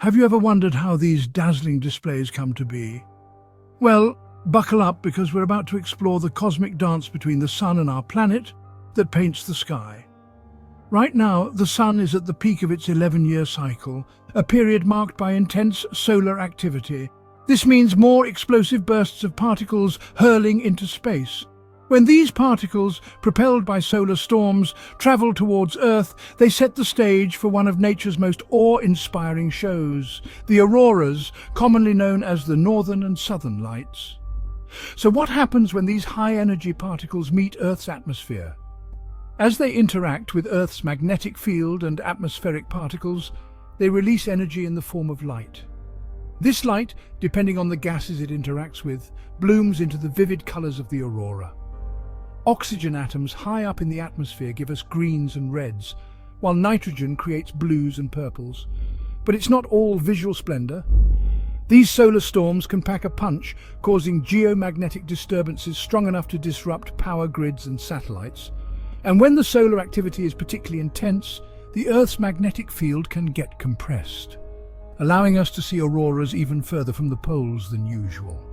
Have you ever wondered how these dazzling displays come to be? Well, buckle up because we're about to explore the cosmic dance between the sun and our planet that paints the sky. Right now, the sun is at the peak of its 11-year cycle, a period marked by intense solar activity. This means more explosive bursts of particles hurling into space. When these particles, propelled by solar storms, travel towards Earth, they set the stage for one of nature's most awe-inspiring shows, the auroras, commonly known as the northern and southern lights. So what happens when these high-energy particles meet Earth's atmosphere? As they interact with Earth's magnetic field and atmospheric particles, they release energy in the form of light. This light, depending on the gases it interacts with, blooms into the vivid colors of the aurora. Oxygen atoms high up in the atmosphere give us greens and reds, while nitrogen creates blues and purples. But it's not all visual splendor. These solar storms can pack a punch, causing geomagnetic disturbances strong enough to disrupt power grids and satellites. And when the solar activity is particularly intense, the Earth's magnetic field can get compressed, allowing us to see auroras even further from the poles than usual.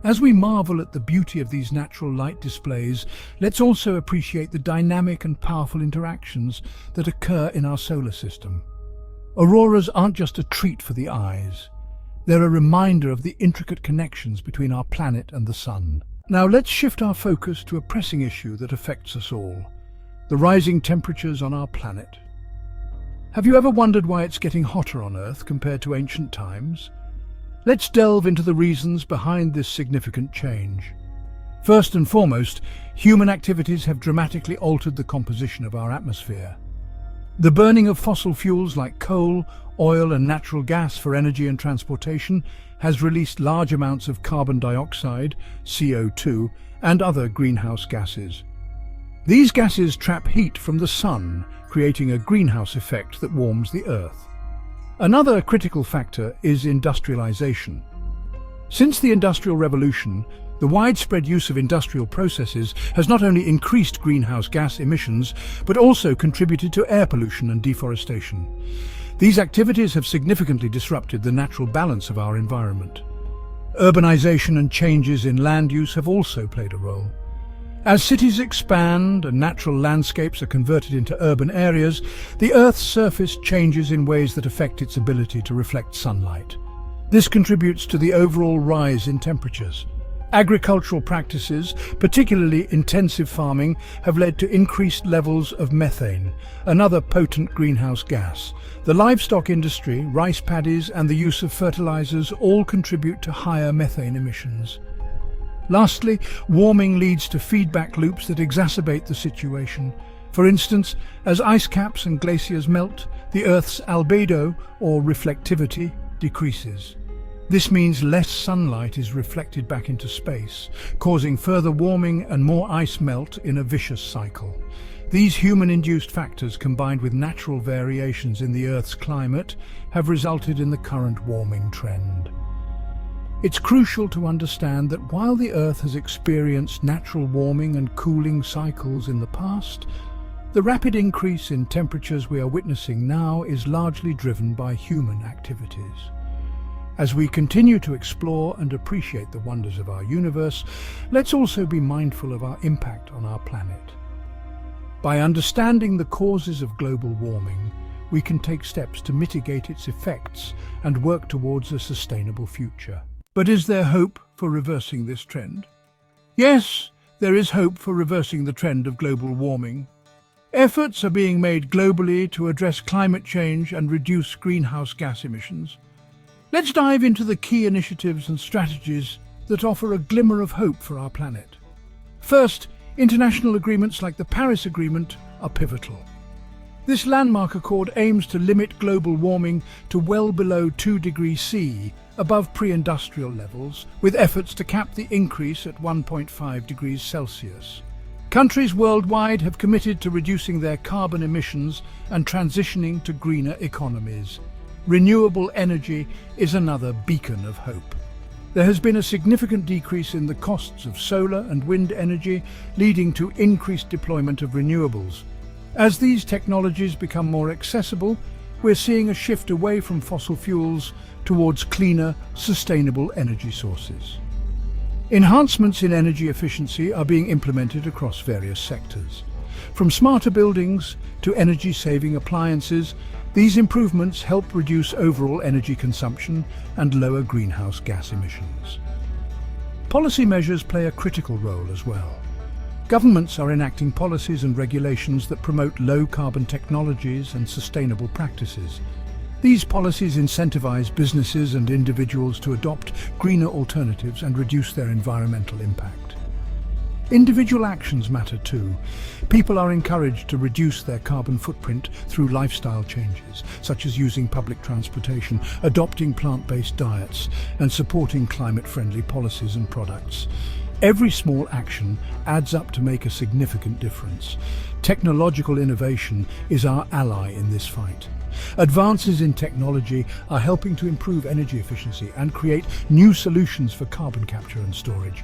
As we marvel at the beauty of these natural light displays, let's also appreciate the dynamic and powerful interactions that occur in our solar system. Auroras aren't just a treat for the eyes. They're a reminder of the intricate connections between our planet and the sun. Now let's shift our focus to a pressing issue that affects us all: the rising temperatures on our planet. Have you ever wondered why it's getting hotter on Earth compared to ancient times? Let's delve into the reasons behind this significant change. First and foremost, human activities have dramatically altered the composition of our atmosphere. The burning of fossil fuels like coal, oil and natural gas for energy and transportation has released large amounts of carbon dioxide, CO2, and other greenhouse gases. These gases trap heat from the sun, creating a greenhouse effect that warms the Earth. Another critical factor is industrialization. Since the Industrial Revolution, the widespread use of industrial processes has not only increased greenhouse gas emissions, but also contributed to air pollution and deforestation. These activities have significantly disrupted the natural balance of our environment. Urbanization and changes in land use have also played a role. As cities expand and natural landscapes are converted into urban areas, the Earth's surface changes in ways that affect its ability to reflect sunlight. This contributes to the overall rise in temperatures. Agricultural practices, particularly intensive farming, have led to increased levels of methane, another potent greenhouse gas. The livestock industry, rice paddies, and the use of fertilizers all contribute to higher methane emissions. Lastly, warming leads to feedback loops that exacerbate the situation. For instance, as ice caps and glaciers melt, the Earth's albedo, or reflectivity, decreases. This means less sunlight is reflected back into space, causing further warming and more ice melt in a vicious cycle. These human-induced factors, combined with natural variations in the Earth's climate, have resulted in the current warming trend. It's crucial to understand that while the Earth has experienced natural warming and cooling cycles in the past, the rapid increase in temperatures we are witnessing now is largely driven by human activities. As we continue to explore and appreciate the wonders of our universe, let's also be mindful of our impact on our planet. By understanding the causes of global warming, we can take steps to mitigate its effects and work towards a sustainable future. But is there hope for reversing this trend? Yes, there is hope for reversing the trend of global warming. Efforts are being made globally to address climate change and reduce greenhouse gas emissions. Let's dive into the key initiatives and strategies that offer a glimmer of hope for our planet. First, international agreements like the Paris Agreement are pivotal. This landmark accord aims to limit global warming to well below 2 degrees C, above pre-industrial levels, with efforts to cap the increase at 1.5 degrees Celsius. Countries worldwide have committed to reducing their carbon emissions and transitioning to greener economies. Renewable energy is another beacon of hope. There has been a significant decrease in the costs of solar and wind energy, leading to increased deployment of renewables. As these technologies become more accessible, we're seeing a shift away from fossil fuels towards cleaner, sustainable energy sources. Enhancements in energy efficiency are being implemented across various sectors. From smarter buildings to energy-saving appliances, these improvements help reduce overall energy consumption and lower greenhouse gas emissions. Policy measures play a critical role as well. Governments are enacting policies and regulations that promote low-carbon technologies and sustainable practices. These policies incentivize businesses and individuals to adopt greener alternatives and reduce their environmental impact. Individual actions matter too. People are encouraged to reduce their carbon footprint through lifestyle changes, such as using public transportation, adopting plant-based diets, and supporting climate-friendly policies and products. Every small action adds up to make a significant difference. Technological innovation is our ally in this fight. Advances in technology are helping to improve energy efficiency and create new solutions for carbon capture and storage.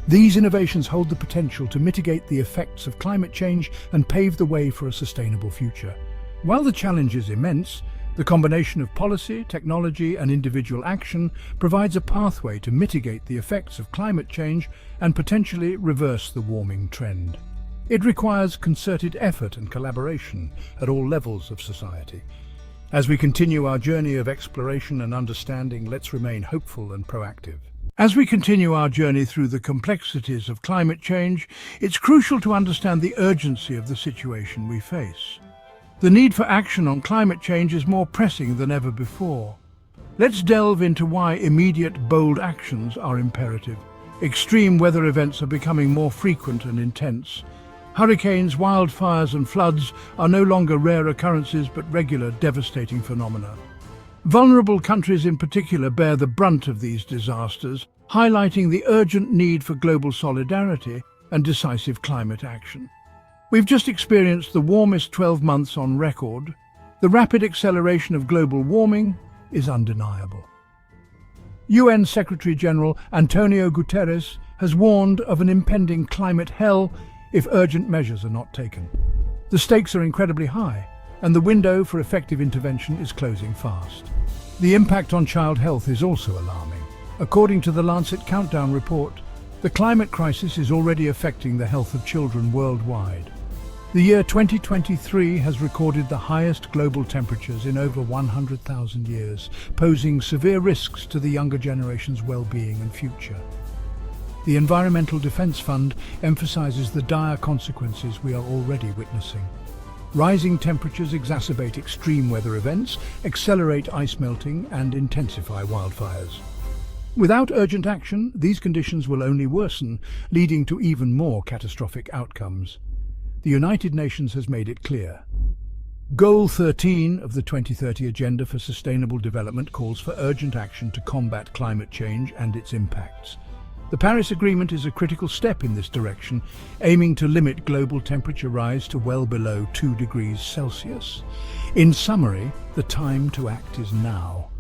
These innovations hold the potential to mitigate the effects of climate change and pave the way for a sustainable future. While the challenge is immense, the combination of policy, technology, and individual action provides a pathway to mitigate the effects of climate change and potentially reverse the warming trend. It requires concerted effort and collaboration at all levels of society. As we continue our journey of exploration and understanding, let's remain hopeful and proactive. As we continue our journey through the complexities of climate change, it's crucial to understand the urgency of the situation we face. The need for action on climate change is more pressing than ever before. Let's delve into why immediate, bold actions are imperative. Extreme weather events are becoming more frequent and intense. Hurricanes, wildfires, and floods are no longer rare occurrences but regular, devastating phenomena. Vulnerable countries in particular bear the brunt of these disasters, highlighting the urgent need for global solidarity and decisive climate action. We've just experienced the warmest 12 months on record. The rapid acceleration of global warming is undeniable. UN Secretary-General Antonio Guterres has warned of an impending climate hell if urgent measures are not taken. The stakes are incredibly high, and the window for effective intervention is closing fast. The impact on child health is also alarming. According to the Lancet Countdown report, the climate crisis is already affecting the health of children worldwide. The year 2023 has recorded the highest global temperatures in over 100,000 years, posing severe risks to the younger generation's well-being and future. The Environmental Defense Fund emphasizes the dire consequences we are already witnessing. Rising temperatures exacerbate extreme weather events, accelerate ice melting, and intensify wildfires. Without urgent action, these conditions will only worsen, leading to even more catastrophic outcomes. The United Nations has made it clear. Goal 13 of the 2030 Agenda for Sustainable Development calls for urgent action to combat climate change and its impacts. The Paris Agreement is a critical step in this direction, aiming to limit global temperature rise to well below 2 degrees Celsius. In summary, the time to act is now.